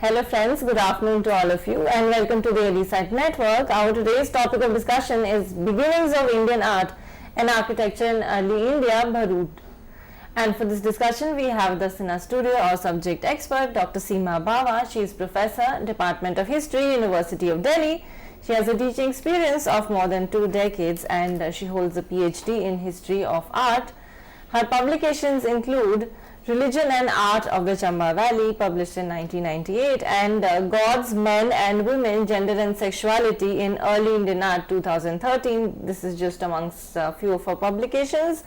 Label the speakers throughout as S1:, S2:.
S1: Hello friends, good afternoon to all of you and welcome to the EduSite Network. Our today's topic of discussion is Beginnings of Indian Art and Architecture in Early India, Bharhut. And for this discussion, we have with us in our studio our subject expert, Dr. Seema Bawa. She is Professor, Department of History, University of Delhi. She has a teaching experience of more than 2 decades and she holds a PhD in History of Art. Her publications include Religion and Art of the Chamba Valley, published in 1998, and Gods, Men and Women, Gender and Sexuality in Early Indian Art, 2013. This is just amongst a few of her publications.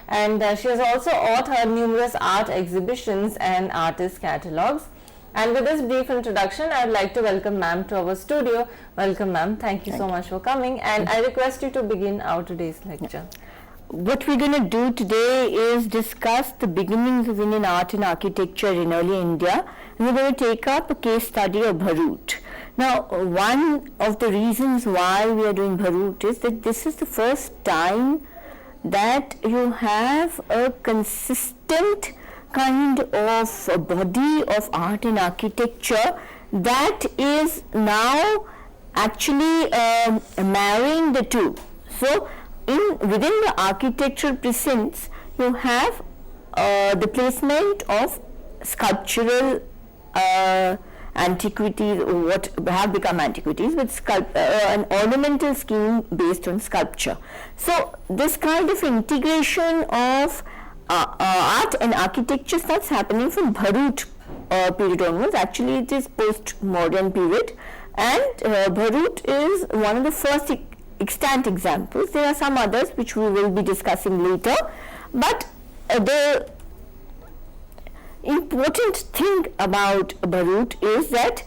S1: And she has also authored numerous art exhibitions and artist catalogues. And with this brief introduction, I would like to welcome ma'am to our studio. Welcome ma'am. Thank you so much for coming. And I request you to begin our today's lecture.
S2: What we're going to do today is discuss the beginnings of Indian art and architecture in early India, and we're going to take up a case study of Bharhut. Now, one of the reasons why we are doing Bharhut is that this is the first time that you have a consistent kind of a body of art and architecture that is now actually marrying the two. So, within the architectural precincts, you have the placement of sculptural antiquities, or what have become antiquities, but an ornamental scheme based on sculpture. So this kind of integration of art and architecture starts happening from Bharhut period onwards. Actually, it is post-modern period, and Bharhut is one of the first extant examples. There are some others which we will be discussing later, but the important thing about Bharhut is that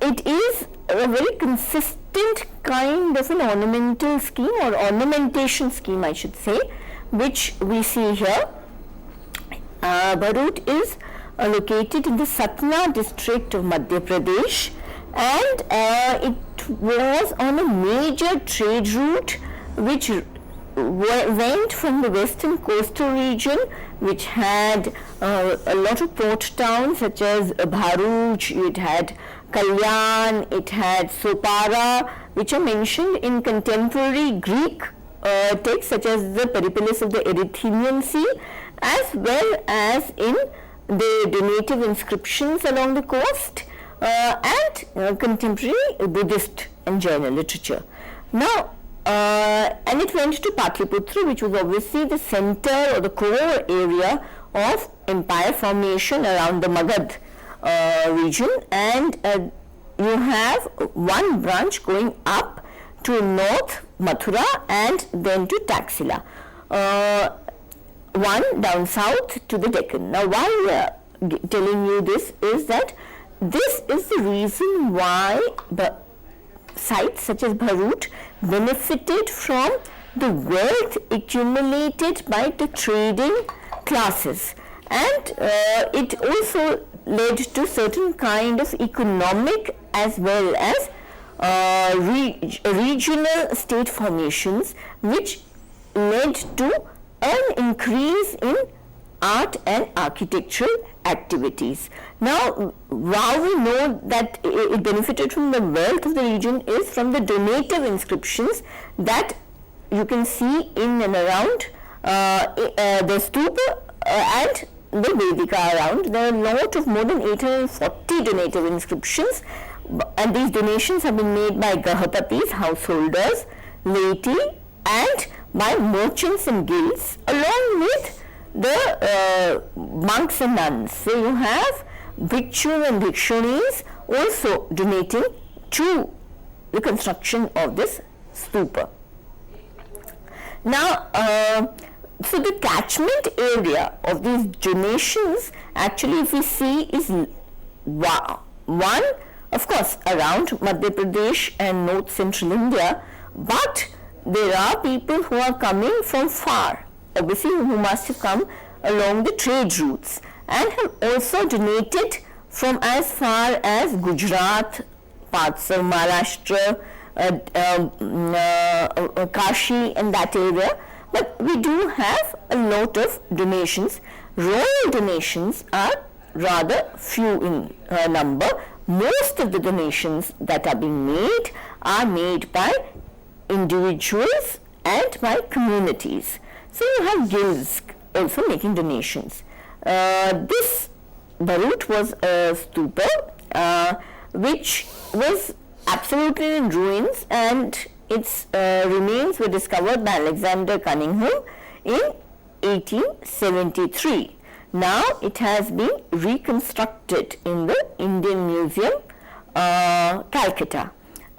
S2: it is a very consistent kind of an ornamental scheme, or ornamentation scheme I should say, which we see here. Bharhut is located in the Satna district of Madhya Pradesh, and it was on a major trade route which went from the western coastal region, which had a lot of port towns such as Bharhut, it had Kalyan, it had Sopara, which are mentioned in contemporary Greek texts such as the Periplus of the Erythraean Sea, as well as in the donative inscriptions along the coast and contemporary Buddhist and Jaina literature. Now, and it went to Patliputra, which was obviously the center or the core area of empire formation around the Magad region, and you have one branch going up to North Mathura and then to Taxila, one down south to the Deccan. Now, why we are telling you this is that this is the reason why the sites such as Bharhut benefited from the wealth accumulated by the trading classes, and it also led to certain kind of economic as well as regional state formations, which led to an increase in art and architectural activities. Now, how we know that it benefited from the wealth of the region is from the donative inscriptions that you can see in and around the stupa and the Vedika around. There are a lot of more than 840 donative inscriptions, and these donations have been made by Gahapatis, householders, laity, and by merchants and guilds, along with the monks and nuns. So you have bhikshus and bhikshunis also donating to the construction of this stupa. Now, so the catchment area of these donations, actually, if we see, is one, of course, around Madhya Pradesh and North Central India, but there are people who are coming from far, obviously, who must have come along the trade routes, and have also donated from as far as Gujarat, parts of Maharashtra, Kashi and that area. But we do have a lot of donations. Royal donations are rather few in number. Most of the donations that are being made are made by individuals and by communities. So you have guilds also making donations. This Bharhut was a stupa which was absolutely in ruins, and its remains were discovered by Alexander Cunningham in 1873. Now it has been reconstructed in the Indian Museum, Calcutta,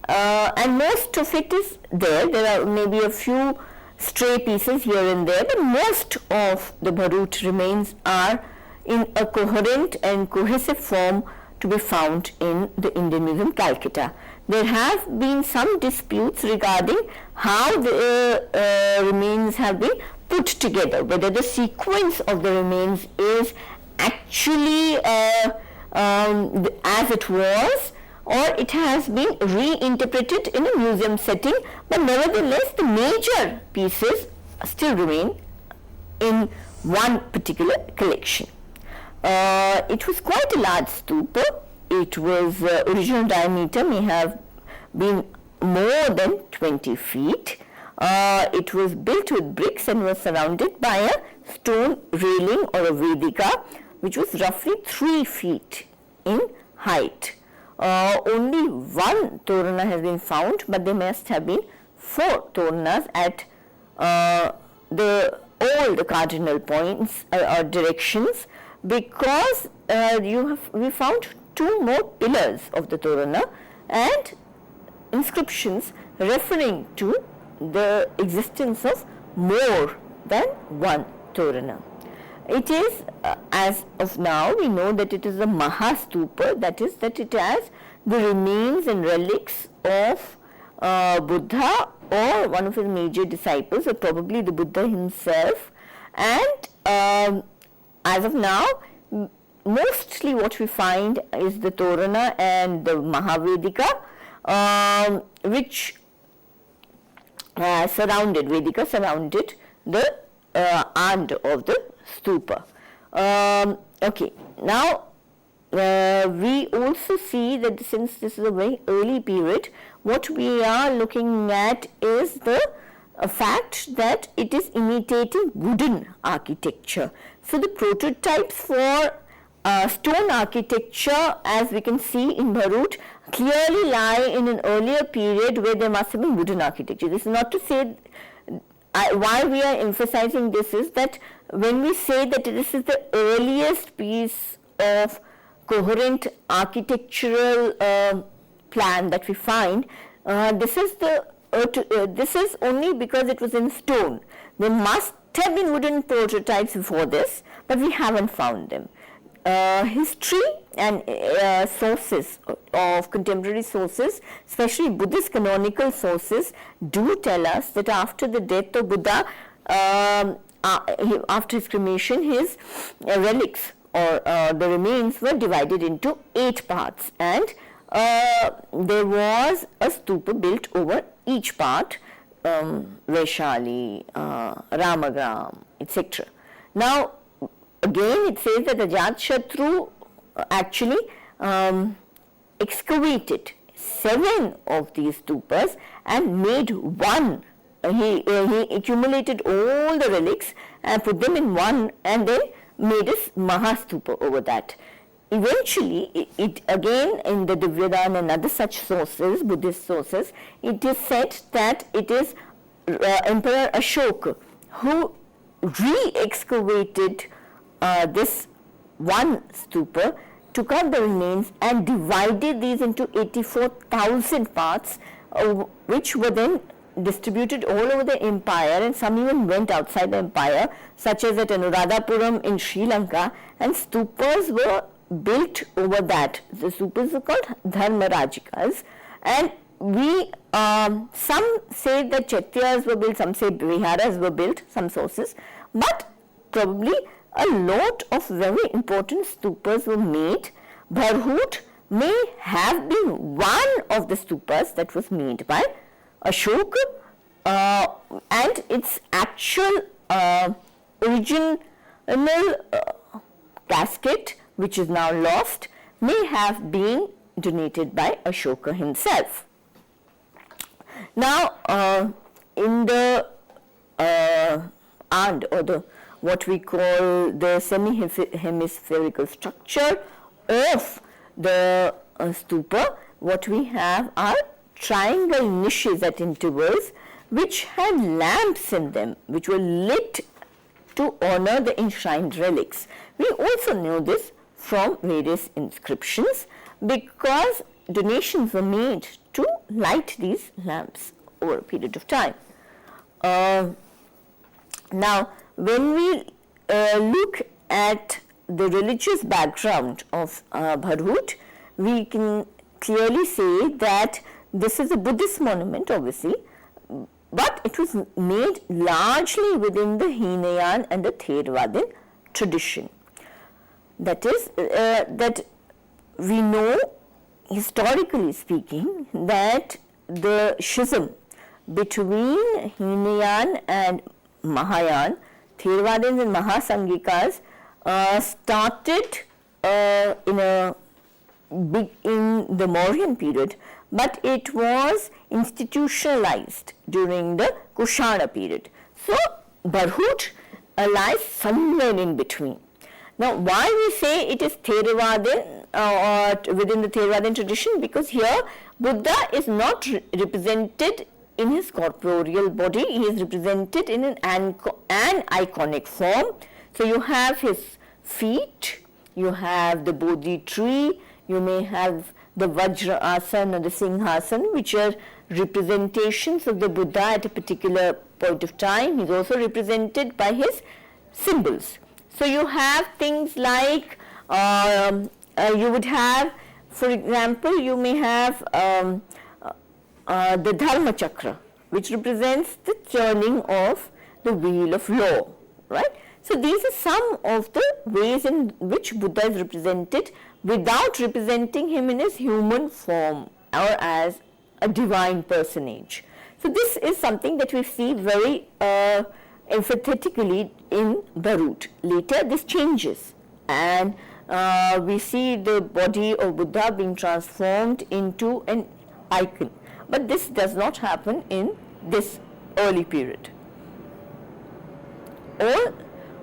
S2: and most of it is there. There are maybe a few stray pieces here and there, but most of the Bharhut remains are in a coherent and cohesive form to be found in the Indian Museum, Calcutta. There have been some disputes regarding how the remains have been put together, whether the sequence of the remains is actually as it was, or it has been reinterpreted in a museum setting, but nevertheless the major pieces still remain in one particular collection. It was quite a large stupa. It was original diameter may have been more than 20 feet. It was built with bricks and was surrounded by a stone railing or a vedika, which was roughly 3 feet in height. Only one torana has been found, but there must have been 4 toranas at all the cardinal points or directions, because we found 2 more pillars of the torana and inscriptions referring to the existence of more than one torana. It is, as of now, we know that it is a Mahastupa, that is, that it has the remains and relics of Buddha or one of his major disciples, or probably the Buddha himself. And as of now, mostly what we find is the torana and the Mahavedika, which surrounded the and of the stupa. Okay, now we also see that since this is a very early period, what we are looking at is the fact that it is imitating wooden architecture. So the prototypes for stone architecture, as we can see in Bharhut, clearly lie in an earlier period where there must have been wooden architecture. This is not to say, why we are emphasizing this is that when we say that this is the earliest piece of coherent architectural plan that we find, this is only because it was in stone. There must have been wooden prototypes before this, but we haven't found them. History and sources of contemporary sources, especially Buddhist canonical sources, do tell us that after the death of Buddha, after his cremation, his relics or the remains were divided into 8 parts, and there was a stupa built over each part, Vaishali, Ramagram, etc. Now, again, it says that Ajatashatru actually excavated 7 of these stupas and made one. He accumulated all the relics and put them in one, and then made a Mahastupa over that. Eventually, it again in the Divyadhan and other such sources, Buddhist sources, it is said that it is Emperor Ashoka who re-excavated this one stupa, took out the remains and divided these into 84,000 parts, which were then distributed all over the empire, and some even went outside the empire, such as at Anuradhapuram in Sri Lanka, and stupas were built over that. The stupas are called Dharmarajikas, and we some say that Chaityas were built, some say Viharas were built, some sources, but probably a lot of very important stupas were made. Bharhut may have been one of the stupas that was made by Ashoka, and its actual original casket which is now lost, may have been donated by Ashoka himself. Now, in the and or the what we call the semi-hemispherical structure of the stupa, what we have are triangle niches at intervals which had lamps in them which were lit to honor the enshrined relics. We also know this from various inscriptions because donations were made to light these lamps over a period of time. Now, when we look at the religious background of Bharhut, we can clearly say that this is a Buddhist monument, obviously, but it was made largely within the Hinayan and the Theravadin tradition. That is, that we know, historically speaking, that the schism between Hinayan and Mahayana, Theravadins and Mahasangikas started in the Mauryan period, but it was institutionalized during the Kushana period. So, Bharhut lies somewhere in between. Now, why we say it is Theravadin or within the Theravadin tradition? Because here Buddha is not represented in his corporeal body, he is represented in an iconic form. So, you have his feet, you have the Bodhi tree, you may have the Vajra Asana or the Singhasana, which are representations of the Buddha at a particular point of time. He is also represented by his symbols. So, you have things like, you would have, for example, you may have the Dharma Chakra, which represents the turning of the wheel of law, right? So, these are some of the ways in which Buddha is represented without representing him in his human form or as a divine personage. So, this is something that we see very emphatically in Bharhut. Later, this changes and we see the body of Buddha being transformed into an icon. But this does not happen in this early period. All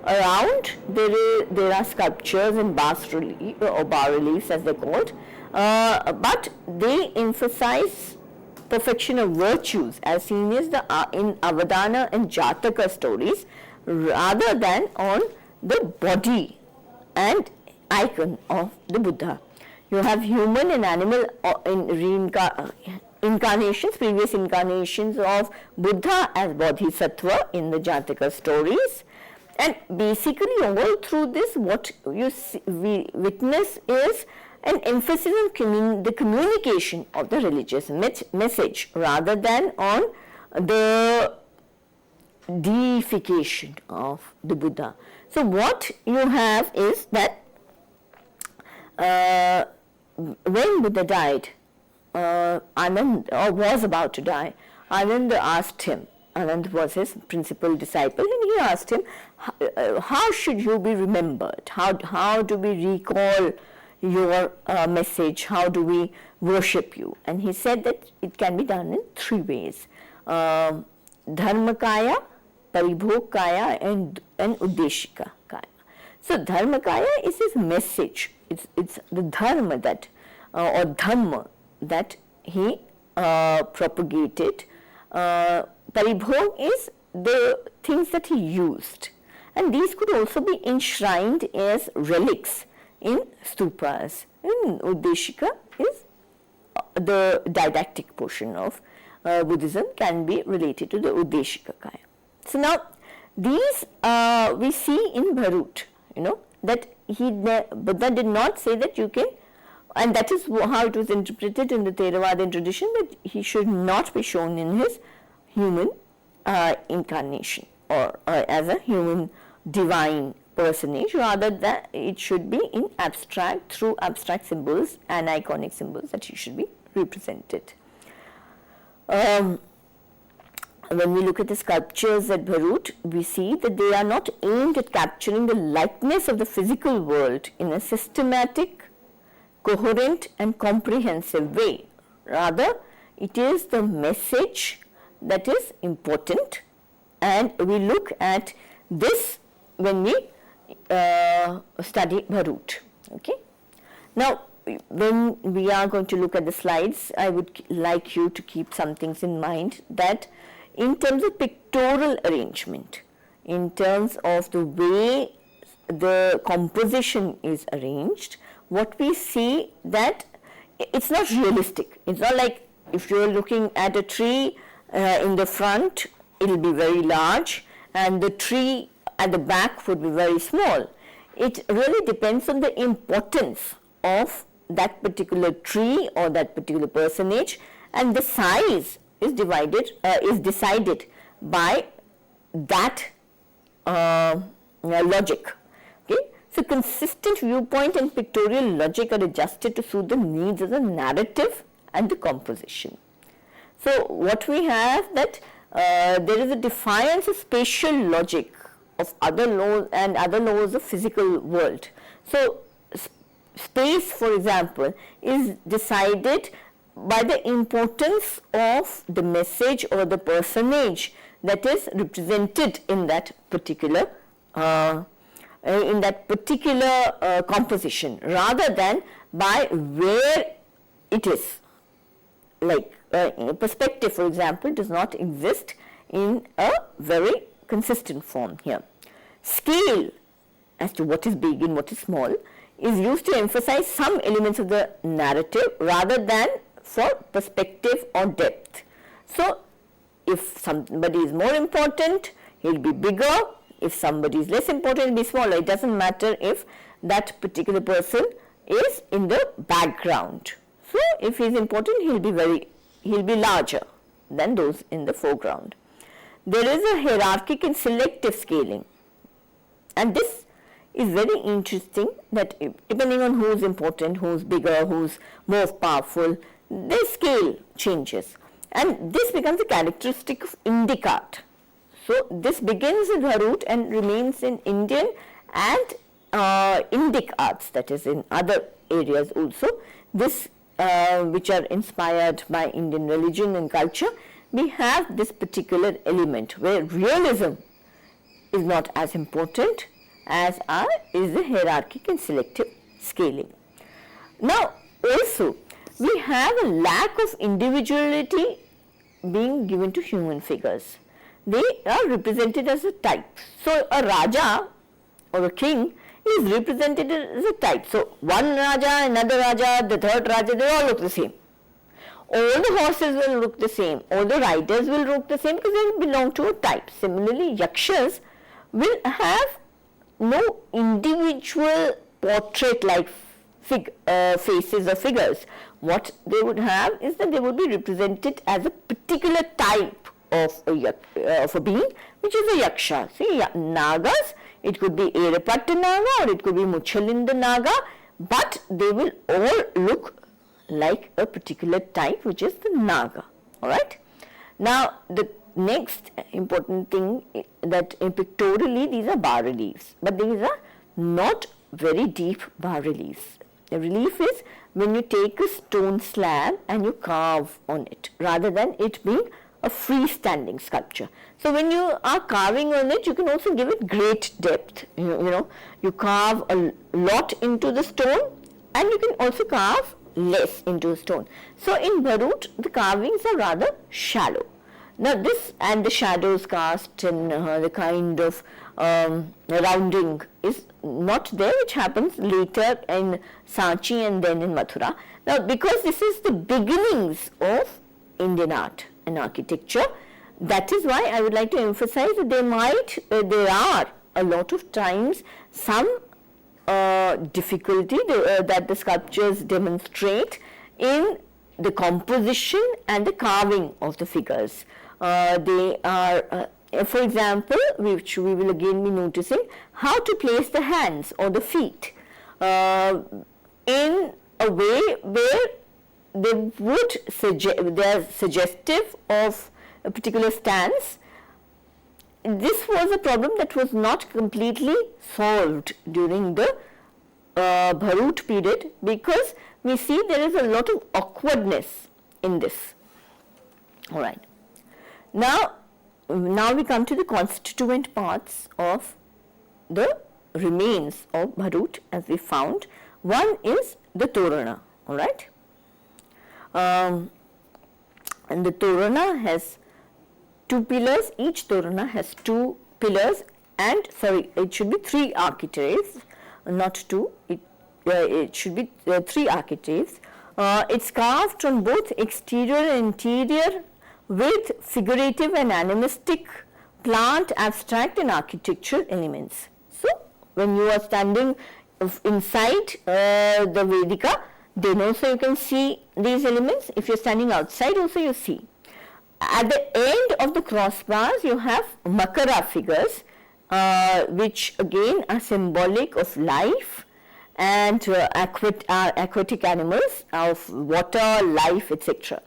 S2: around there are sculptures and bas-reliefs or bas-reliefs as they're called, but they emphasize perfection of virtues as seen as in Avadana and Jataka stories rather than on the body and icon of the Buddha. You have human and animal incarnations, previous incarnations of Buddha as Bodhisattva in the Jataka stories, and basically all through this what we witness is an emphasis on the communication of the religious message rather than on the deification of the Buddha. So what you have is that when Buddha died, Anand, or was about to die, Anand asked him, Anand was his principal disciple, and he asked him, how should you be remembered? How do we recall your message? How do we worship you? And he said that it can be done in three ways. Dharmakaya, Paribhogkaya and Uddeshika Kaya. So Dharmakaya is his message. It's the dharma that or dhamma that he propagated. Paribhog is the things that he used, and these could also be enshrined as relics in stupas. And Uddeshika is the didactic portion of Buddhism can be related to the Uddeshika Kaya. So now these we see in Bharhut, that Buddha did not say that you can, and that is how it was interpreted in the Theravada tradition, that he should not be shown in his human incarnation or as a human divine personage, rather that it should be in abstract, through abstract symbols and iconic symbols that he should be represented. when we look at the sculptures at Bharhut, we see that they are not aimed at capturing the likeness of the physical world in a systematic, coherent and comprehensive way. Rather, it is the message that is important, and we look at this when we study Bharhut. Okay. Now, when we are going to look at the slides, I would like you to keep some things in mind, that in terms of pictorial arrangement, in terms of the way the composition is arranged, what we see that it's not realistic. It's not like if you're looking at a tree in the front, it will be very large, and the tree at the back would be very small. It really depends on the importance of that particular tree or that particular personage, and the size is decided by that logic. Okay? So consistent viewpoint and pictorial logic are adjusted to suit the needs of the narrative and the composition. So what we have that there is a defiance of spatial logic of other laws and other laws of physical world. So space, for example, is decided by the importance of the message or the personage that is represented in that particular composition, rather than by where it is. Like perspective, for example, does not exist in a very consistent form here. Scale, as to what is big and what is small, is used to emphasize some elements of the narrative rather than for perspective or depth. So, if somebody is more important, he will be bigger. If somebody is less important, he will be smaller. It doesn't matter if that particular person is in the background. So, if he is important, he will be larger than those in the foreground. There is a hierarchic and selective scaling, and this is very interesting, that depending on who is important, who is bigger, who is more powerful, the scale changes, and this becomes a characteristic of Indic art. So this begins in Bharhut and remains in Indian and Indic arts, that is in other areas also. This which are inspired by Indian religion and culture, we have this particular element where realism is not as important as is the hierarchic and selective scaling. Now also we have a lack of individuality being given to human figures. They are represented as a type. So a Raja or a king is represented as a type. So one Raja, another Raja, the third Raja, they all look the same. All the horses will look the same, all the riders will look the same because they belong to a type. Similarly, Yakshas will have no individual portrait-like faces or figures. What they would have is that they would be represented as a particular type of a being, which is a Yaksha. See, Nagas, it could be Erapatta Naga or it could be Muchalinda Naga, but they will all look like a particular type, which is the Naga. Alright. Now, the next important thing that pictorially these are bas-reliefs, but these are not very deep bas-reliefs. The relief is when you take a stone slab and you carve on it, rather than it being a freestanding sculpture. So when you are carving on it, you can also give it great depth. You carve a lot into the stone, and you can also carve less into a stone. So in Bharhut, the carvings are rather shallow. Now this and the shadows cast and the kind of rounding is not there, which happens later in Sanchi and then in Mathura. Now because this is the beginnings of Indian art and architecture, that is why I would like to emphasize that there are a lot of times some difficulty that the sculptures demonstrate in the composition and the carving of the figures. They are, for example, which we will again be noticing, how to place the hands or the feet in a way where they are suggestive of a particular stance. This was a problem that was not completely solved during the Bharhut period, because we see there is a lot of awkwardness in this. All right. Now we come to the constituent parts of the remains of Bharhut as we found. One is the Torana. All right. And the Torana has two pillars. Each Torana has two pillars, and it should be three architraves, not two. It should be three architraves. It's carved on both exterior and interior with figurative and animistic, plant, abstract and architectural elements. So, when you are standing inside the Vedika, then also you can see these elements. If you are standing outside also you see. At the end of the crossbars you have Makara figures, which again are symbolic of life and aquatic animals, of water, life, etc.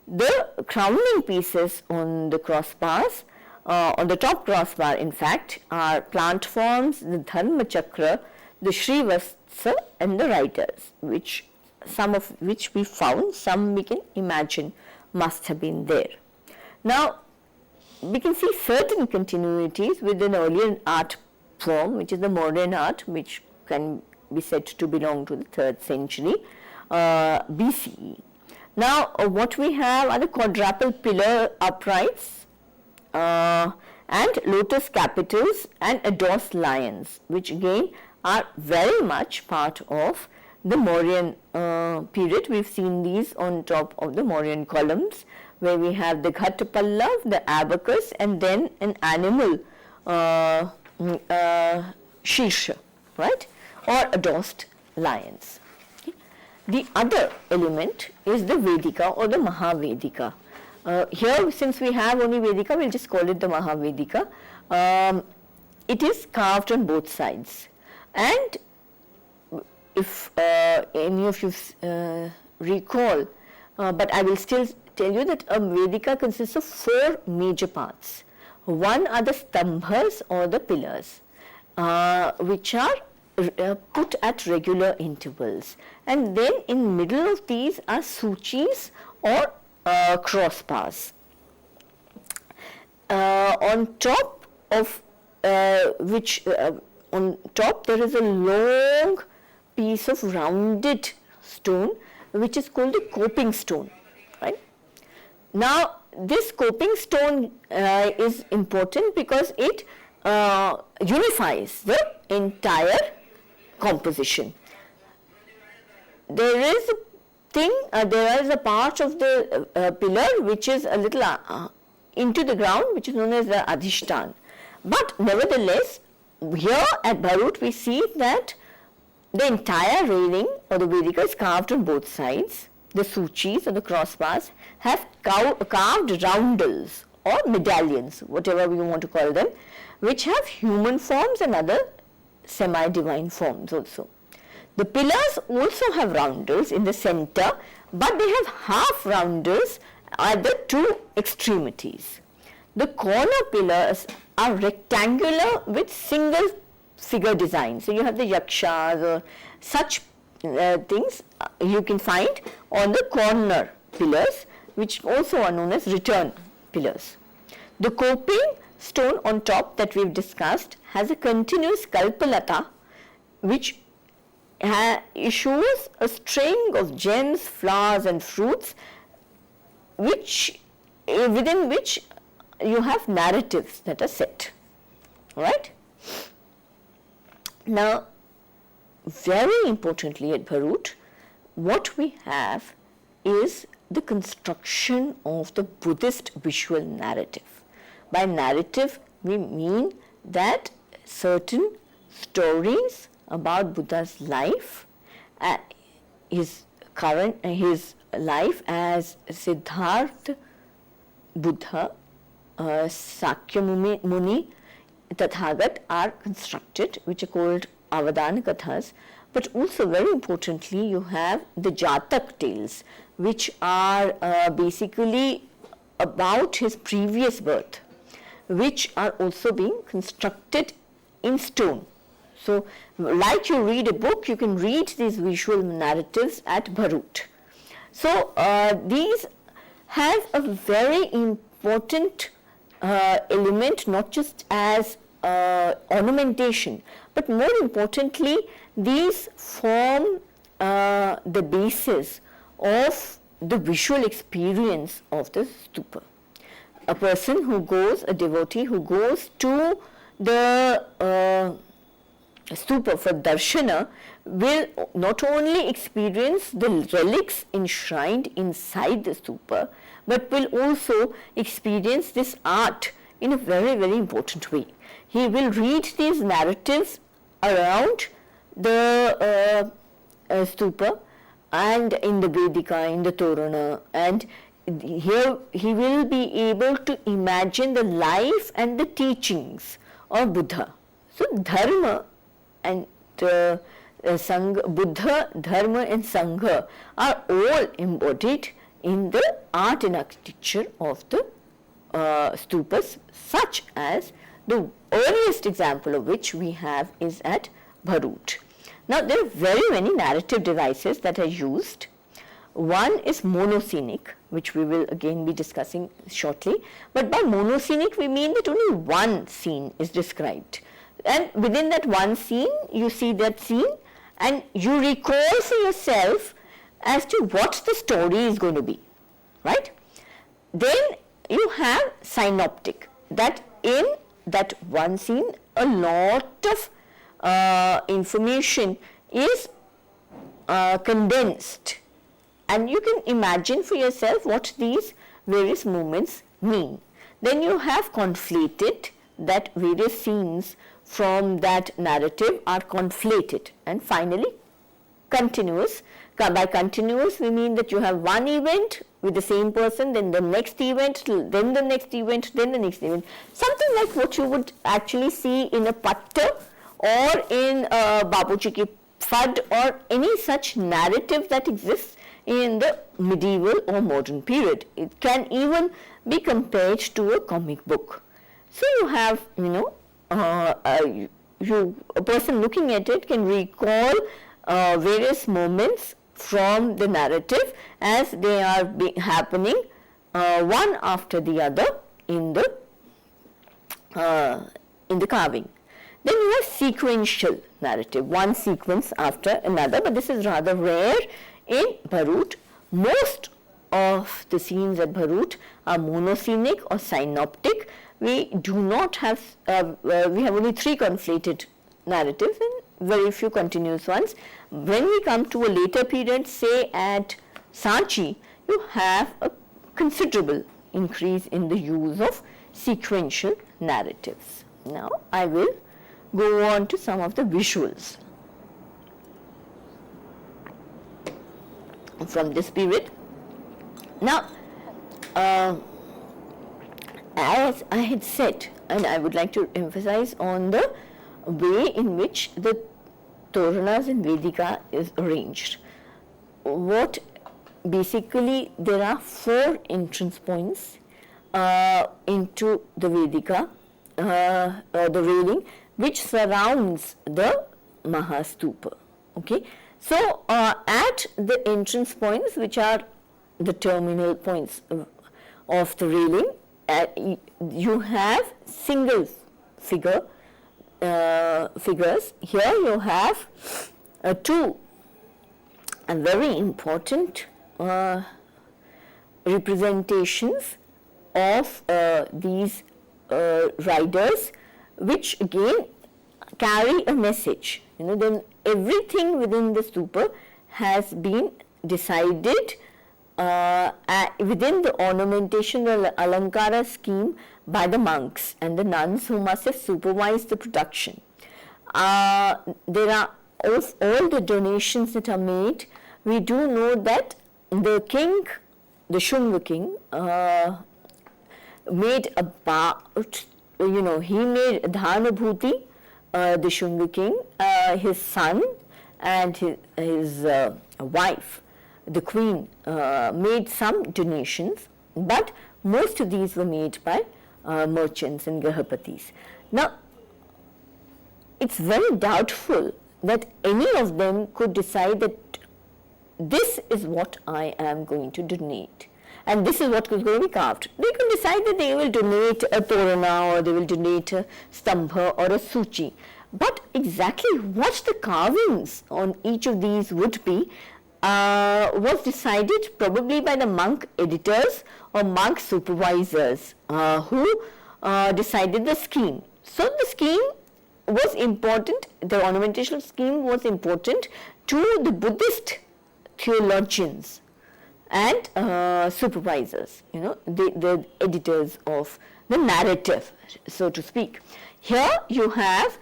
S2: The crowning pieces on the crossbars, on the top crossbar in fact, are plant forms, the Dharma Chakra, the Shrivastha and the riders, which some of which we found, some we can imagine must have been there. Now, we can see certain continuities with an earlier art form, which is the Mauryan art, which can be said to belong to the 3rd century BCE. Now, what we have are the quadruple pillar uprights and lotus capitals and addorsed lions, which again are very much part of the Mauryan period. We've seen these on top of the Mauryan columns, where we have the Ghat Pallav, the abacus, and then an animal Shirsha, right, or addorsed lions. Okay. The other element is the Vedika or the Mahavedika. Here, since we have only Vedika, we'll just call it the Mahavedika. It is carved on both sides, and if any of you recall, but I will still tell you that a Vedika consists of 4 major parts. One are the stambhas or the pillars, which are put at regular intervals, and then in middle of these are suchis or crossbars. On top of on top there is a long piece of rounded stone, which is called the coping stone, right? Now, this coping stone is important because it unifies the entire composition. There is a part of the pillar which is a little into the ground, which is known as the Adhishtan. But nevertheless, here at Bharhut we see that the entire railing or the Vedika is carved on both sides. The suchis or the crossbars have carved roundels or medallions, whatever we want to call them, which have human forms and other semi-divine forms also. The pillars also have roundels in the center, but they have half roundels at the 2 extremities. The corner pillars are rectangular with single figure design. So, you have the yakshas or such things you can find on the corner pillars, which also are known as return pillars. The coping stone on top that we've discussed has a continuous kalpalata, which shows a string of gems, flowers and fruits, which within which you have narratives that are set. All right. Now, very importantly at Bharhut, what we have is the construction of the Buddhist visual narrative. By narrative, we mean that certain stories about Buddha's life, his life as Siddhartha Buddha, Sakya Muni, Tathagat are constructed, which are called Avadana Kathas, but also very importantly you have the Jatak tales, which are basically about his previous birth, which are also being constructed in stone. So, like you read a book, you can read these visual narratives at Bharhut. So, these have a very important element, not just as ornamentation, but more importantly, these form the basis of the visual experience of the stupa. A person who goes, a devotee who goes to the stupa for darshana will not only experience the relics enshrined inside the stupa, but will also experience this art in a very, very important way. He will read these narratives around the stupa and in the Vedika, in the Torana, and here he will be able to imagine the life and the teachings of Buddha. So, Dharma and Sangha, Buddha, Dharma and Sangha are all embodied in the art and architecture of the stupas, such as the earliest example of which we have is at Bharhut. Now, there are very many narrative devices that are used. One is monoscenic, which we will again be discussing shortly, but by monoscenic we mean that only one scene is described, and within that one scene you see that scene and you recall for yourself as to what the story is going to be, right? Then you have synoptic, that in that one scene a lot of information is condensed, and you can imagine for yourself what these various moments mean. Then you have conflated, that various scenes from that narrative are conflated, and finally continuous. By continuous we mean that you have one event with the same person, then the next event, then the next event, then the next event. Something like what you would actually see in a patta or in Babuji Ki Phad or any such narrative that exists in the medieval or modern period. It can even be compared to a comic book. So you have, a person looking at it can recall various moments from the narrative as they are happening one after the other in the carving. Then you have sequential narrative, one sequence after another, but this is rather rare in Bharhut. Most of the scenes at Bharhut are monoscenic or synoptic. We do not have, we have only 3 conflated narratives and very few continuous ones. When we come to a later period, say at Sanchi, you have a considerable increase in the use of sequential narratives. Now, I will go on to some of the visuals from this period. Now, as I had said, and I would like to emphasize on the way in which the Toranas in Vedika is arranged. What basically, there are 4 entrance points into the Vedika, or the railing, which surrounds the Mahastupa. Okay, so at the entrance points, which are the terminal points of the railing, you have single figures. Here you have 2 very important representations of these riders, which again carry a message. Then everything within the stupa has been decided within the ornamentation or alankara scheme by the monks and the nuns who must have supervised the production. There are, of all the donations that are made, we do know that the king, the Shunga king, made about, he made Dhanabhuti, the Shunga king, his son and his wife, the queen, made some donations, but most of these were made by merchants and grahapatis. Now, it's very doubtful that any of them could decide that this is what I am going to donate and this is what is going to be carved. They can decide that they will donate a torana or they will donate a stambha or a suchi. But exactly what the carvings on each of these would be was decided probably by the monk editors or monk supervisors who decided the scheme. So the scheme was important, the ornamentational scheme was important to the Buddhist theologians and supervisors, the editors of the narrative, so to speak. Here you have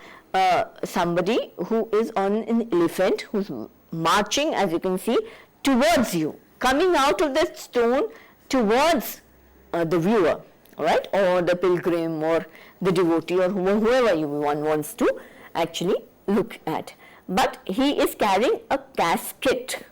S2: somebody who is on an elephant, who's marching, as you can see, towards you, coming out of the stone towards the viewer, all right, or the pilgrim or the devotee or whoever one wants to actually look at. But he is carrying a casket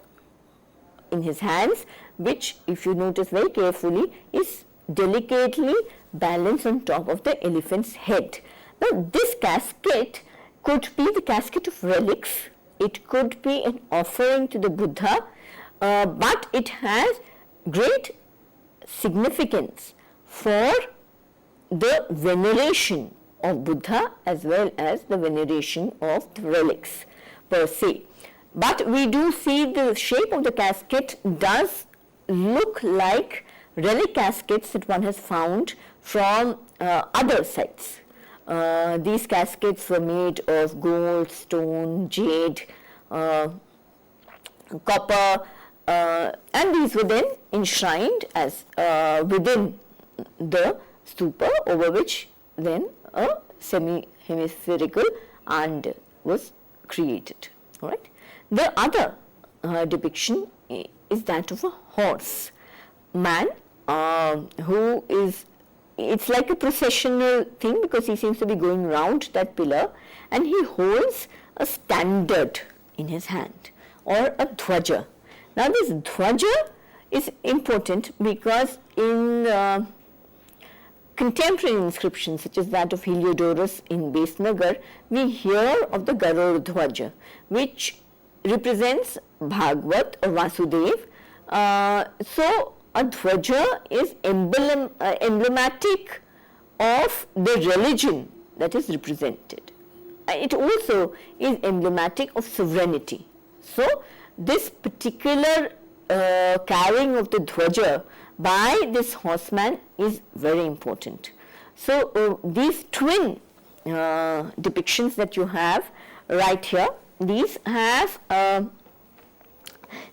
S2: in his hands, which, if you notice very carefully, is delicately balanced on top of the elephant's head. Now, this casket could be the casket of relics, it could be an offering to the Buddha, but it has great significance for the veneration of Buddha as well as the veneration of the relics per se. But we do see the shape of the casket does look like relic caskets that one has found from other sites. These caskets were made of gold, stone, jade, copper, and these were then enshrined as within the stupa, over which then a semi-hemispherical and was created. All right. The other depiction is that of a horse man who is, it's like a processional thing because he seems to be going round that pillar and he holds a standard in his hand or a dhwaja. Now this dhwaja is important because in contemporary inscriptions such as that of Heliodorus in Besnagar, we hear of the Garor dhwaja, which represents Bhagavad or Vasudev. So a dhwaja is emblematic of the religion that is represented. It also is emblematic of sovereignty. So this particular carrying of the dhwaja by this horseman is very important. So these twin depictions that you have right here, these have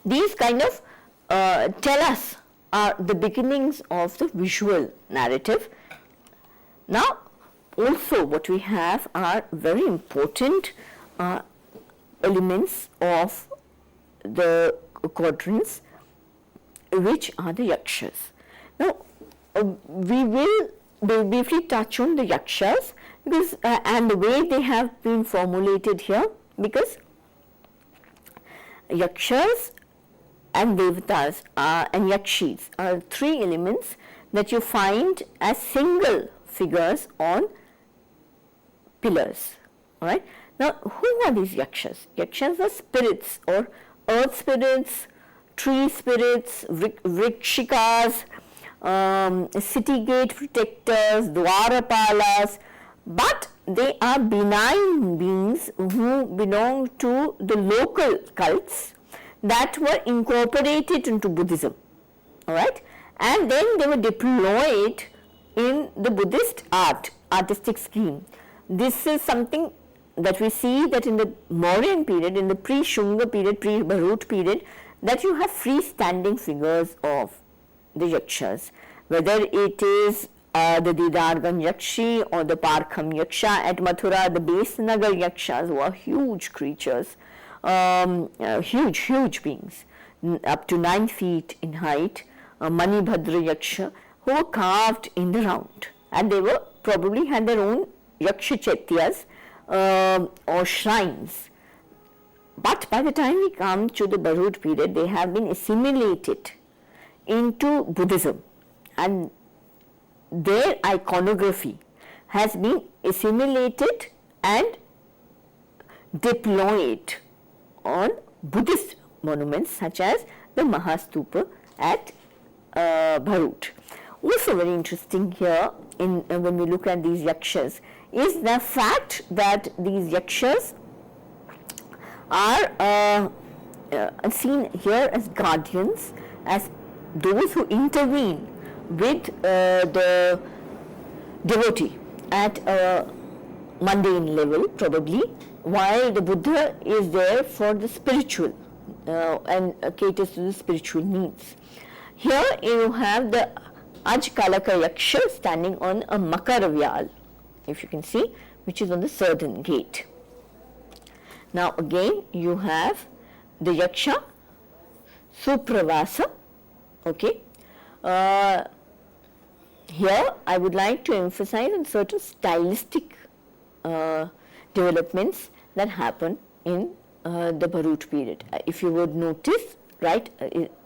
S2: these kind of tell us the beginnings of the visual narrative. Now also what we have are very important elements of the quadrants, which are the yakshas. Now we will briefly touch on the yakshas because and the way they have been formulated here, because yakshas and devatas and yakshis are three elements that you find as single figures on pillars. All right. Now, who are these yakshas? Yakshas are spirits or earth spirits, tree spirits, vrikshikas, city gate protectors, dwarapalas, but they are benign beings who belong to the local cults that were incorporated into Buddhism. All right, and then they were deployed in the Buddhist artistic scheme. This is something that we see that in the Mauryan period, in the pre-Shunga period, pre-Bharhut period, that you have freestanding figures of the yakshas, whether it is the Didargan Yakshi or the Parkham Yaksha at Mathura, the Besnagar Yakshas were huge creatures, huge beings, up to 9 feet in height, Manibhadra Yaksha, who were carved in the round, and they were probably had their own Yaksha Chaityas or shrines. But by the time we come to the Bharhut period, they have been assimilated into Buddhism, and their iconography has been assimilated and deployed on Buddhist monuments such as the Mahastupa at Bharhut. Also very interesting here when we look at these yakshas is the fact that these yakshas are seen here as guardians, as those who intervene with the devotee at a mundane level probably, while the Buddha is there for the spiritual and caters to the spiritual needs. Here you have the Ajkalaka Yaksha standing on a Makaravyal, if you can see, which is on the southern gate. Now again you have the Yaksha Supravasa. Okay. Here I would like to emphasize on certain stylistic developments that happen in the Bharhut period. If you would notice, right,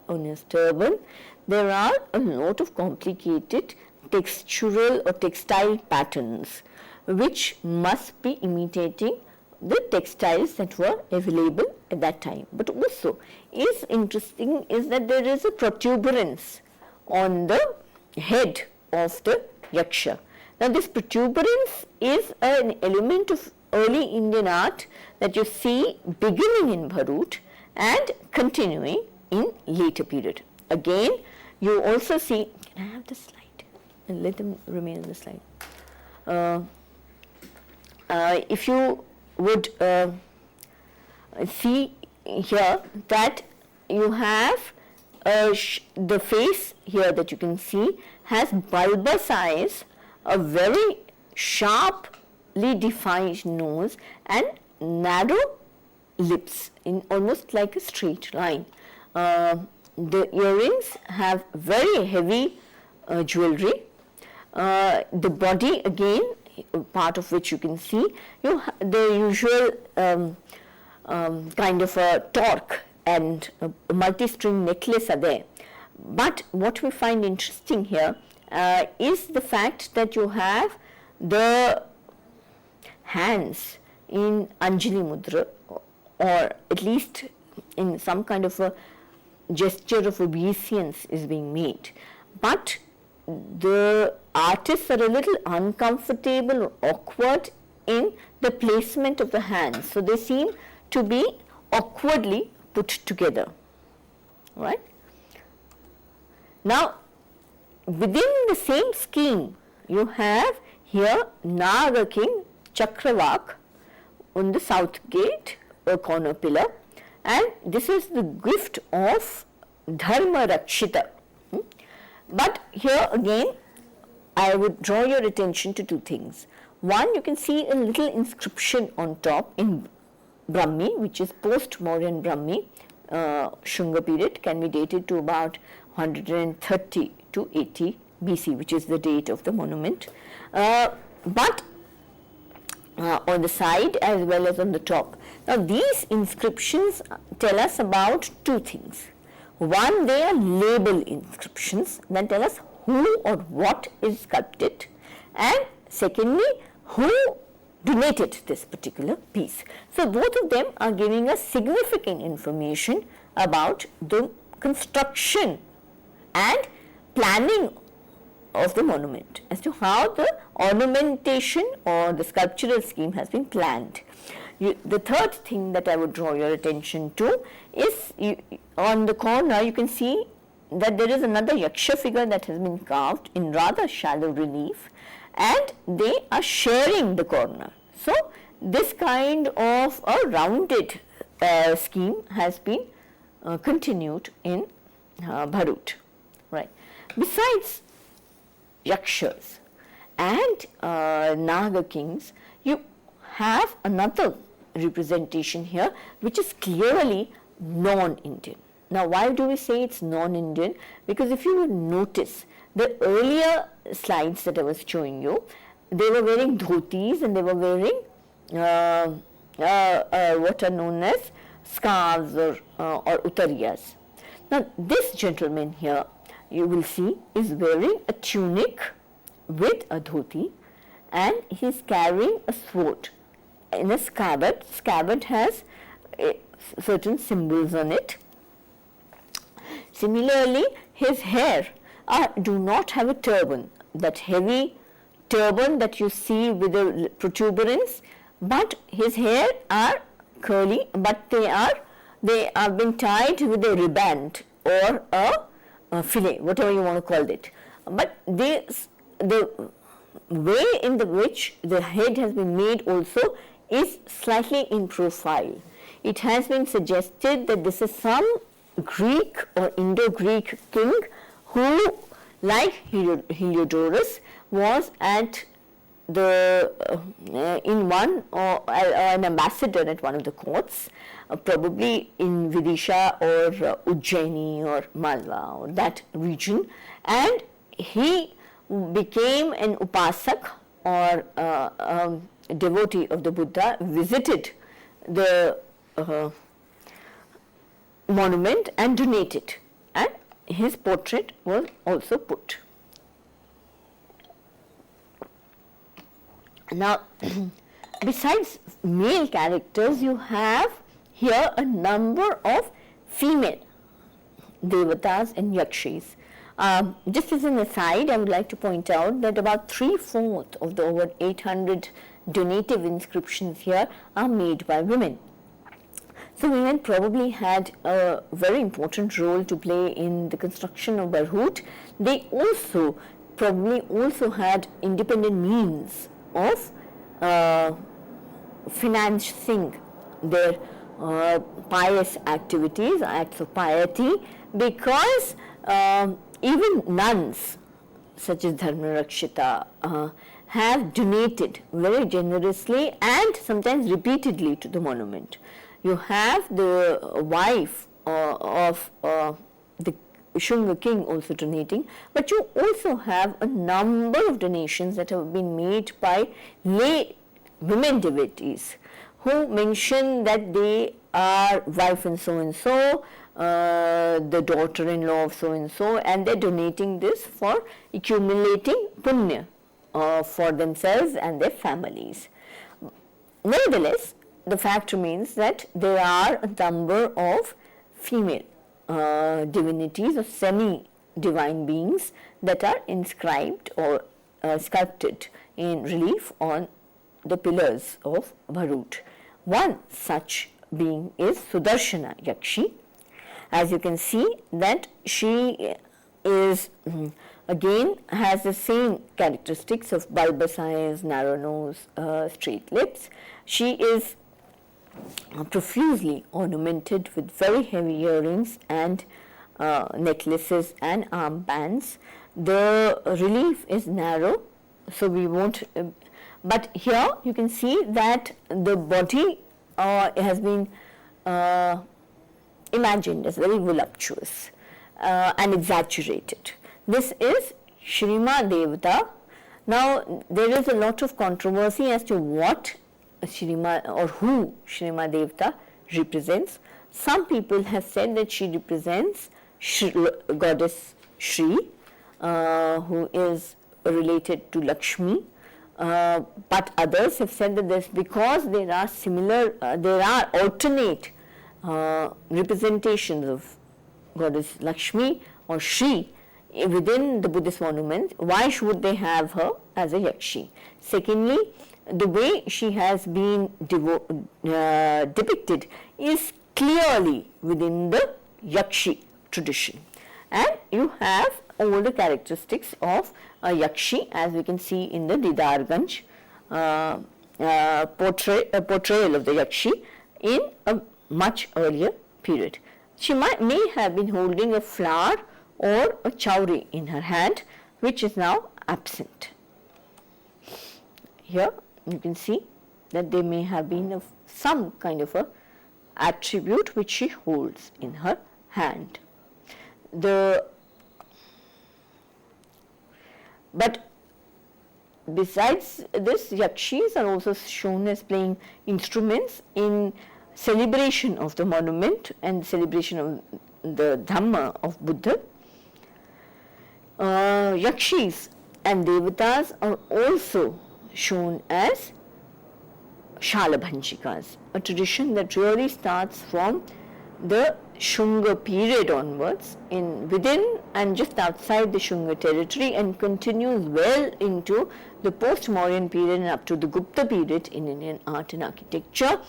S2: on his turban, there are a lot of complicated textural or textile patterns which must be imitating the textiles that were available at that time. But also is interesting is that there is a protuberance on the head of the yaksha. Now this protuberance is an element of early Indian art that you see beginning in Bharhut and continuing in later period. Again you also see, can I have the slide and let them remain on the slide. If you would see here that you have the face here that you can see has bulbous eyes, a very sharply defined nose and narrow lips in almost like a straight line. The earrings have very heavy jewelry. The body again, part of which you can see, the usual kind of a torque and a multi-string necklace are there. But what we find interesting here is the fact that you have the hands in Anjali Mudra, or at least in some kind of a gesture of obeisance is being made. But the artists are a little uncomfortable or awkward in the placement of the hands. So they seem to be awkwardly put together. Right? Now, within the same scheme, you have here Naga King Chakravak on the south gate, a corner pillar, and this is the gift of Dharma Rakshita. But here again, I would draw your attention to two things. One, you can see a little inscription on top in Brahmi, which is post-Mauryan Brahmi, Shunga period, can be dated to about 130 to 80 BC, which is the date of the monument. But on the side as well as on the top. Now these inscriptions tell us about two things. One, they are label inscriptions that tell us who or what is sculpted, and secondly, who donated this particular piece. So both of them are giving us significant information about the construction and planning of the monument, as to how the ornamentation or the sculptural scheme has been planned. The third thing that I would draw your attention to is on the corner you can see that there is another yaksha figure that has been carved in rather shallow relief, and they are sharing the corner. So this kind of a rounded scheme has been continued in Bharhut. Right. Besides yakshas and Naga kings, you have another representation here which is clearly non-Indian. Now why do we say it's non-Indian? Because if you would notice the earlier slides that I was showing you, they were wearing dhotis and they were wearing what are known as scarves or uttariyas. Now this gentleman here, you will see, is wearing a tunic with a dhoti, and he is carrying a sword in a scabbard. Scabbard has certain symbols on it. Similarly, his hair do not have a turban, that heavy turban that you see with a protuberance, but his hair are curly, but they are being tied with a riband or a fillet, whatever you want to call it. But the way in which the head has been made also is slightly in profile. It has been suggested that this is some Greek or Indo-Greek king who, like Heliodorus, was at the in one or an ambassador at one of the courts, probably in Vidisha or Ujjaini or Malwa or that region, and he became an upasak or devotee of the Buddha, visited the monument and donated, and his portrait was also put. Now, besides male characters, you have here a number of female devatas and yakshis. Just as an aside, I would like to point out that about 3/4 of the over 800 donative inscriptions here are made by women. So women probably had a very important role to play in the construction of Bharhut. They also probably had independent means of financing their pious activities, acts of piety, because even nuns such as Dharmarakshita have donated very generously and sometimes repeatedly to the monument. You have the wife of the Shunga king also donating, but you also have a number of donations that have been made by lay women devotees who mention that they are wife and so, the daughter-in-law of so and so, and they're donating this for accumulating punya for themselves and their families. Nevertheless, the fact remains that there are a number of female divinities or semi-divine beings that are inscribed or sculpted in relief on the pillars of Bharhut. One such being is Sudarshana Yakshi. As you can see that she is again has the same characteristics of bulbous eyes, narrow nose, straight lips. She is profusely ornamented with very heavy earrings and necklaces and armbands. The relief is narrow, so we won't, but here you can see that the body has been imagined as very voluptuous and exaggerated. This is Shrima Devata. Now there is a lot of controversy as to what Shrima or who Shrima Devata represents. Some people have said that she represents goddess Shri, who is related to Lakshmi, but others have said that because there are similar, there are alternate representations of goddess Lakshmi or Shri within the Buddhist monument, why should they have her as a Yakshi? Secondly, the way she has been depicted is clearly within the Yakshi tradition, and you have all the characteristics of a Yakshi, as we can see in the Didarganj portrayal of the Yakshi in a much earlier period. She may have been holding a flower or a chowri in her hand, which is now absent. Here you can see that there may have been some kind of a attribute which she holds in her hand. But besides this, Yakshis are also shown as playing instruments in celebration of the monument and celebration of the Dhamma of Buddha. Yakshis and devatas are also shown as Shalabhanjikas, a tradition that really starts from the Shunga period onwards, within and just outside the Shunga territory, and continues well into the post-Mauryan period and up to the Gupta period in Indian art and architecture.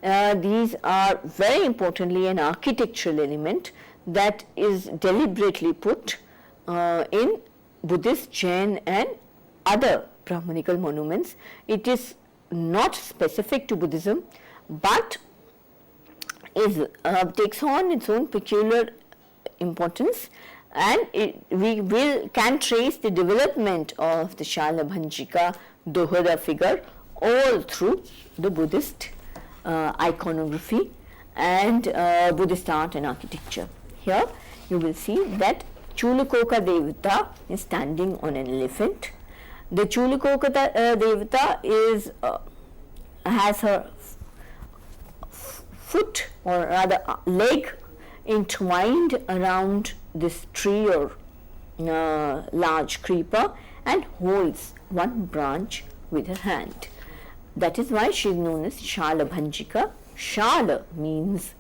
S2: These are very importantly an architectural element that is deliberately put in Buddhist, Jain and other Brahmanical monuments. It is not specific to Buddhism, but takes on its own peculiar importance, and we can trace the development of the Shalabhanjika Dohada figure all through the Buddhist iconography and Buddhist art and architecture. Here you will see that Chulakoka Devata is standing on an elephant. The Chulakoka Devata has her foot, or rather leg, entwined around this tree or large creeper, and holds one branch with her hand. That is why she is known as Shalabhanjika. Shala means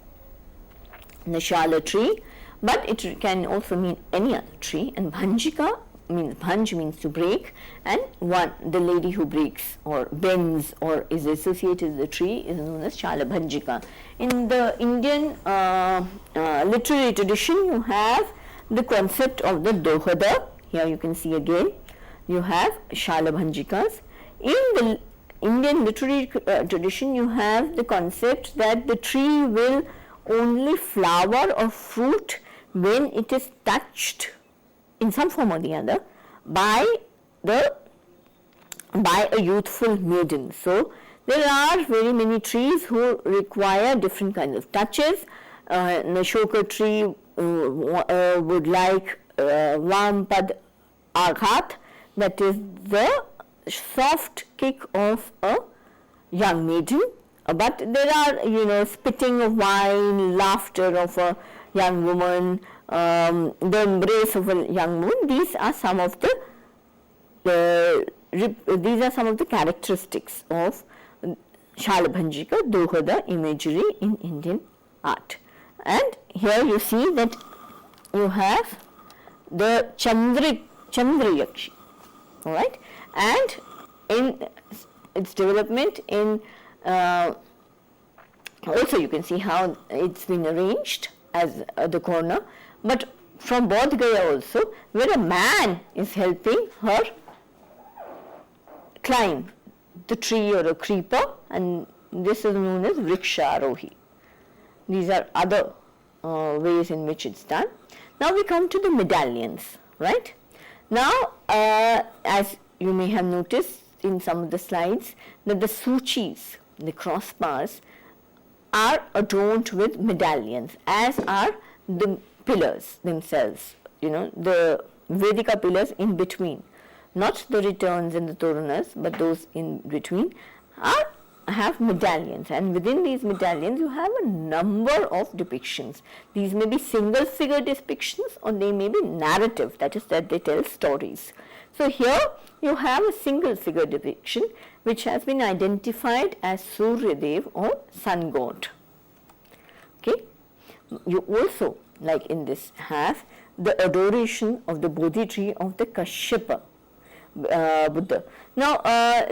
S2: the shala tree, but it can also mean any other tree, and Bhanjika means, Bhanj means to break, and the lady who breaks or bends or is associated with the tree is known as Shalabhanjika. In the Indian literary tradition, you have the concept of the Dohada. Here you can see again, you have Shalabhanjikas. In the Indian literary tradition, you have the concept that the tree will only flower or fruit when it is touched in some form or the other by a youthful maiden. So there are very many trees who require different kinds of touches. An Ashoka tree would like Vampad Aghat, that is the soft kick of a young maiden. But there are, spitting of wine, laughter of a young woman, the embrace of a young woman. These are some of the characteristics of Shalabhanjika Dohada imagery in Indian art. And here you see that you have the Chandriyakshi, all right, and in its development in also you can see how it's been arranged as the corner, but from Bodh Gaya also, where a man is helping her climb the tree or a creeper, and this is known as Vriksharohi. These are other ways in which it's done. Now we come to the medallions, right? Now, as you may have noticed in some of the slides, that the suchis, the crossbars, are adorned with medallions, as are the pillars themselves, the Vedika pillars in between, not the returns and the toranas, but those in between have medallions, and within these medallions you have a number of depictions. These may be single figure depictions, or they may be narrative, that is, that they tell stories. So here you have a single figure depiction which has been identified as Suryadev or sun god. Okay. You also, like in this, have the adoration of the Bodhi tree of the Kashyapa Buddha. Now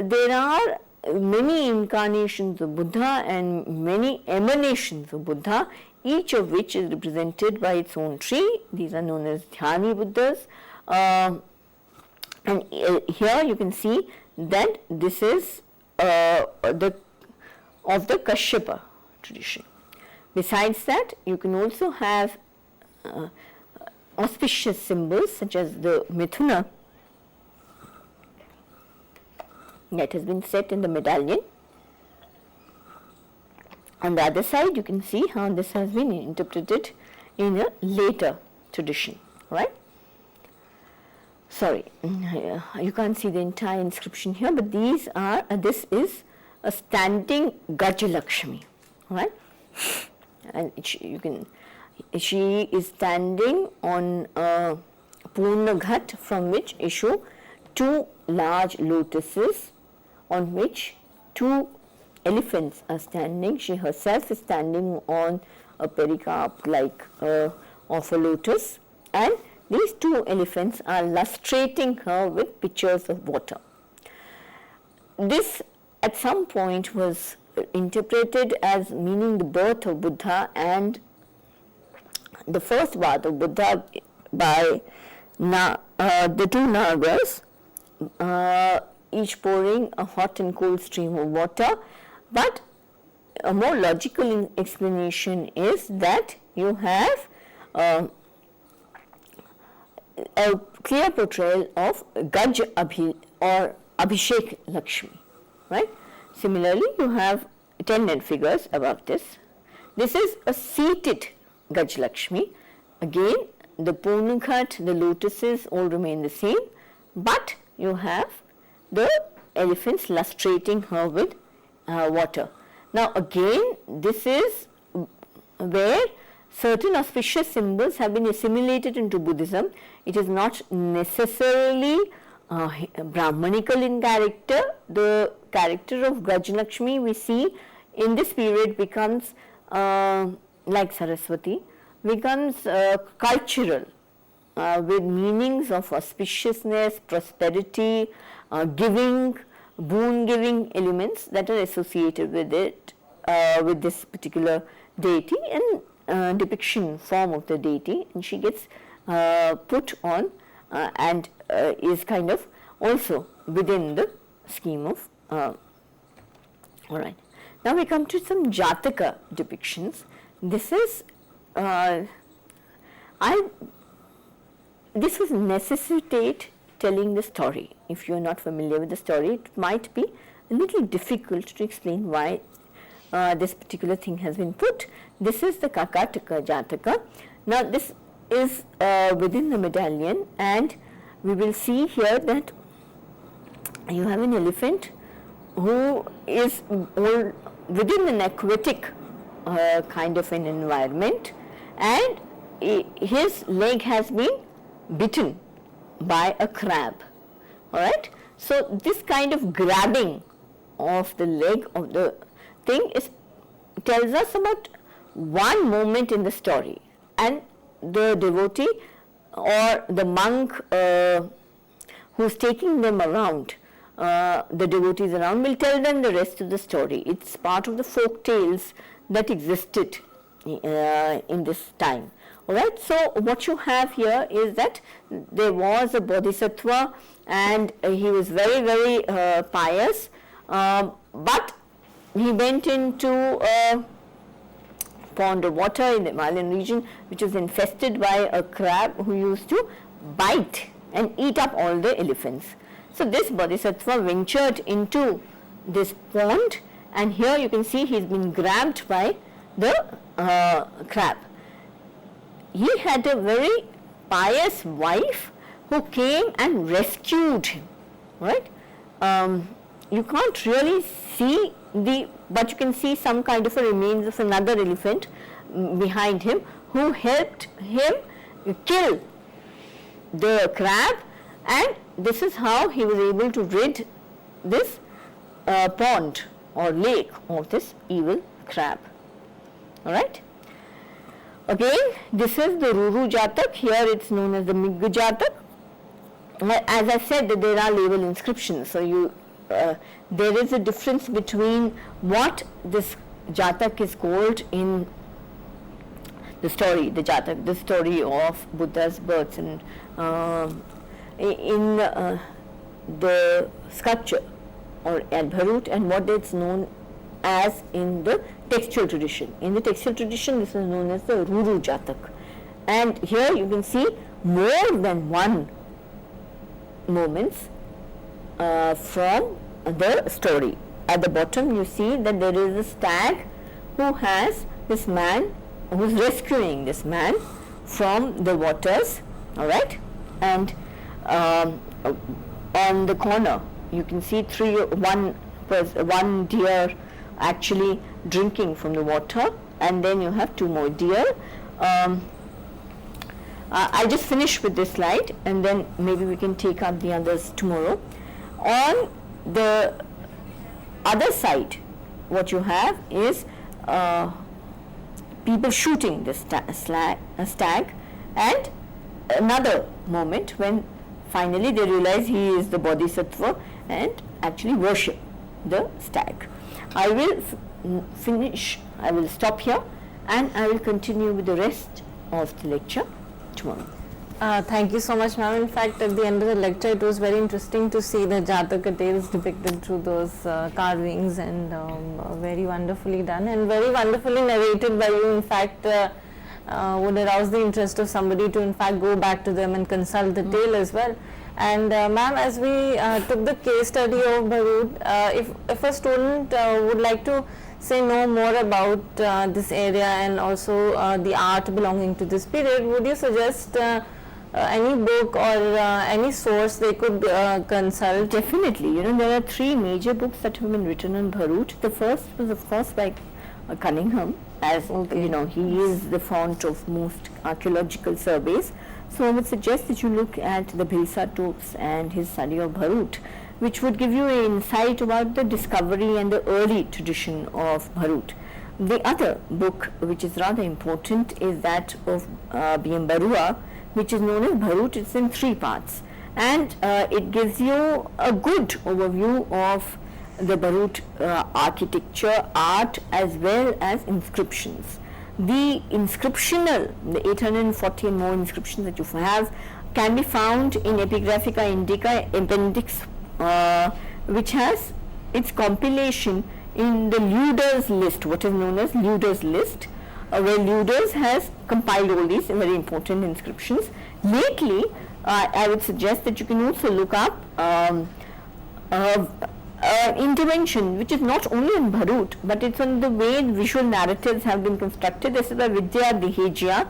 S2: there are many incarnations of Buddha and many emanations of Buddha, each of which is represented by its own tree. These are known as Dhyani Buddhas. And here you can see that this is of the Kashyapa tradition. Besides that, you can also have auspicious symbols such as the Mithuna that has been set in the medallion. On the other side, you can see how this has been interpreted in a later tradition, right? Sorry, you can't see the entire inscription here, but these are, this is a standing Gajalakshmi, right? And she is standing on a Purna Ghat from which issue two large lotuses on which two elephants are standing. She herself is standing on a pericarp like of a lotus, and these two elephants are lustrating her with pitchers of water. This at some point was interpreted as meaning the birth of Buddha and the first bath of Buddha by the two Nagas, each pouring a hot and cold stream of water. But a more logical explanation is that you have a clear portrayal of Gaj or Abhishek Lakshmi, right? Similarly, you have attendant figures above this. This is a seated Gaj Lakshmi. Again, the Ponughat, the lotuses all remain the same, but you have the elephants lustrating her with water. Now again, this is where certain auspicious symbols have been assimilated into Buddhism. It is not necessarily Brahmanical in character. The character of Gaj Lakshmi we see in this period becomes like Saraswati, becomes cultural with meanings of auspiciousness, prosperity, giving, boon giving elements that are associated with it, with this particular deity and depiction form of the deity, and she gets put on and is kind of also within the scheme of alright. Now we come to some Jataka depictions. This is this was necessitate telling the story. If you are not familiar with the story, it might be a little difficult to explain why this particular thing has been put. This is the Kakataka Jataka. Now this is within the medallion, and we will see here that you have an elephant who is all within an aquatic kind of an environment, and his leg has been bitten by a crab. Alright, so this kind of grabbing of the leg of the thing tells us about one moment in the story, and the devotee or the monk who's taking them around, the devotees around, will tell them the rest of the story. It's part of the folk tales that existed in this time. Alright, so what you have here is that there was a bodhisattva, and he was very, very pious, but he went into a pond of water in the Himalayan region which was infested by a crab who used to bite and eat up all the elephants. So this bodhisattva ventured into this pond, and here you can see he's been grabbed by the crab. He had a very pious wife who came and rescued him, right? You can't really see but you can see some kind of a remains of another elephant behind him who helped him kill the crab, and this is how he was able to rid this pond or lake of this evil crab. Alright. Again, this is the Ruru Jatak. Here it's known as the Mig Jatak. As I said, that there are label inscriptions, so there is a difference between what this Jatak is called in the story, the Jatak, the story of Buddha's birth, and in the sculpture or at Bharhut, and what it's known as in the textual tradition. In the textual tradition, this is known as the Ruru Jatak. And here you can see more than one moments from the story. At the bottom you see that there is a stag who has this man, who is rescuing this man from the waters, alright, and on the corner you can see one deer actually drinking from the water, and then you have two more deer. I'll just finish with this slide and then maybe we can take up the others tomorrow. On the other side, what you have is people shooting the stag, and another moment when finally they realize he is the bodhisattva and actually worship the stag. I will I will stop here and I will continue with the rest of the lecture tomorrow.
S1: Thank you so much, ma'am. In fact, at the end of the lecture, it was very interesting to see the Jataka tales depicted through those carvings, and very wonderfully done and very wonderfully narrated by you. In fact, would arouse the interest of somebody to in fact go back to them and consult the tale as well. And ma'am, as we took the case study of Bharhut, if a student would like to say know more about this area and also the art belonging to this period, would you suggest any book or any source they could consult?
S2: Definitely. You know, there are 3 major books that have been written on Bharhut. The first was of course by Cunningham, as you know, he is the font of most archaeological surveys. So I would suggest that you look at the Bhilsa Topes and his study of Bharhut, which would give you an insight about the discovery and the early tradition of Bharhut. The other book, which is rather important, is that of B.M. Barua, which is known as Bharhut. It's in 3 parts, and it gives you a good overview of the Bharhut architecture, art, as well as inscriptions. The inscriptional, the 840 and more inscriptions that you have, can be found in Epigraphica Indica Appendix, which has its compilation in the Luders list, what is known as Luders list, where Luders has compiled all these very important inscriptions. Lately, I would suggest that you can also look up intervention which is not only in Bharhut, but it's on the way visual narratives have been constructed. This is by Vidya Deheja,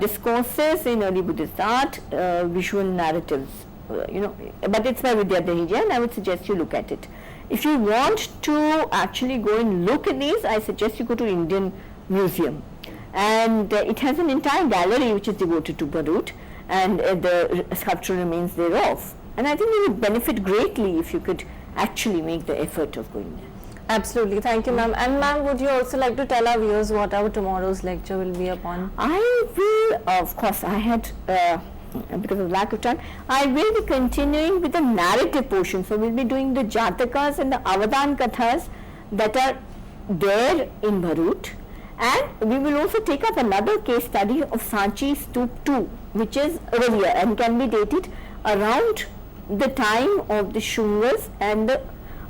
S2: Discourses in Early Buddhist Art, Visual Narratives, but it's by Vidya Deheja, and I would suggest you look at it. If you want to actually go and look at these, I suggest you go to Indian Museum, and it has an entire gallery which is devoted to Bharhut and the sculptural remains thereof, and I think you would benefit greatly if you could actually make the effort of going there.
S1: Absolutely, thank you, ma'am. And ma'am, would you also like to tell our viewers what our tomorrow's lecture will be upon?
S2: I will, of course, I had, because of lack of time, I will be continuing with the narrative portion. So we'll be doing the Jatakas and the Avadan Kathas that are there in Bharhut, and we will also take up another case study of Sanchi Stoop 2, which is earlier and can be dated around the time of the Shungas and the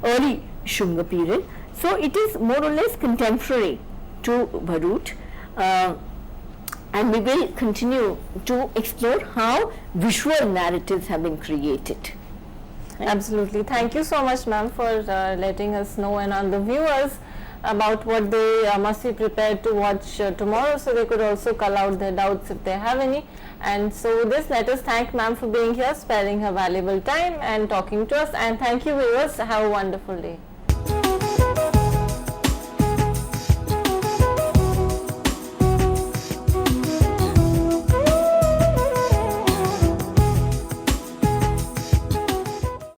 S2: early Shunga period. So it is more or less contemporary to Bharhut, and we will continue to explore how visual narratives have been created.
S1: Absolutely. Thank you so much, ma'am, for letting us know and all the viewers about what they must be prepared to watch tomorrow, so they could also call out their doubts if they have any. And so with this, let us thank ma'am for being here, sparing her valuable time and talking to us, and thank you viewers. Have a wonderful day.